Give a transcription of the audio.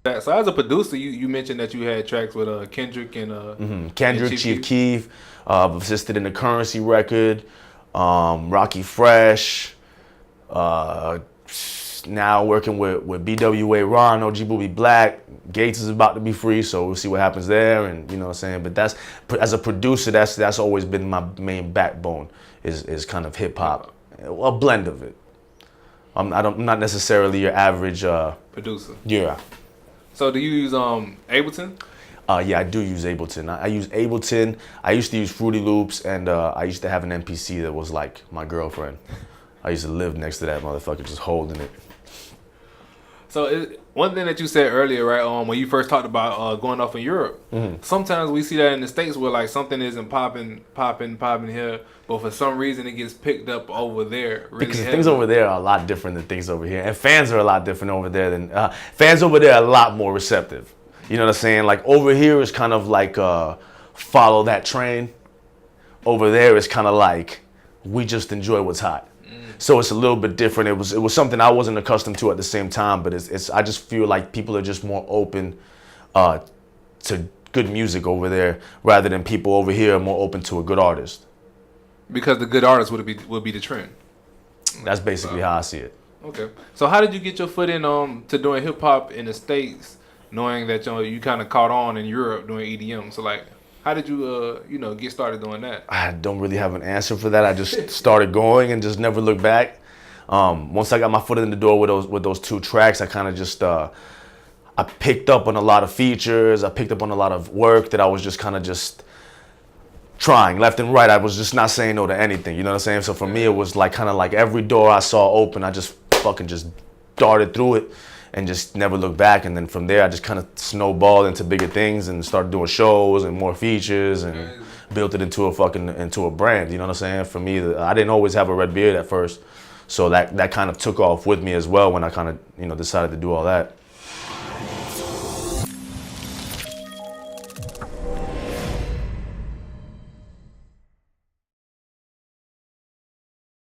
So as a producer, you mentioned that you had tracks with Kendrick and Kendrick, and Chief Keef. I've assisted in the Currency record, Rocky Fresh. Now working with BWA Ron, OG Booby Black. Gates is about to be free, so we'll see what happens there. And you know what I'm saying. But that's, as a producer, that's always been my main backbone. Is kind of hip hop, a blend of it. I'm not necessarily your average producer. Yeah. So do you use Ableton? Yeah, I do use Ableton. I use Ableton. I used to use Fruity Loops, and I used to have an MPC that was like my girlfriend. I used to live next to that motherfucker, just holding it. So one thing that you said earlier, right, when you first talked about going off in Europe, sometimes we see that in the States where like something isn't popping here, but for some reason it gets picked up over there. Really because heavy. things over there are a lot different than things over here, and fans are a lot different over there than fans over there are a lot more receptive. You know what I'm saying? Like over here is kind of like follow that train. Over there is kind of like we just enjoy what's hot. So it's a little bit different. It was something I wasn't accustomed to at the same time, but it's I just feel like people are just more open to good music over there rather than people over here are more open to a good artist. Because the good artist would be the trend. That's basically how I see it. Okay. So how did you get your foot in to doing hip hop in the States, knowing that you kind of caught on in Europe doing EDM? So like, how did you get started doing that? I don't really have an answer for that. I just started going and just never looked back. Once I got my foot in the door with those two tracks, I kind of just I picked up on a lot of features. I picked up on a lot of work that I was just kind of just trying left and right. I was just not saying no to anything. You know what I'm saying? So for me, it was like kind of like every door I saw open, I just fucking just darted through it and just never looked back. And then from there, I just kind of snowballed into bigger things and started doing shows and more features and built it into a brand. You know what I'm saying? For me, I didn't always have a red beard at first, so that kind of took off with me as well when I kind of decided to do all that.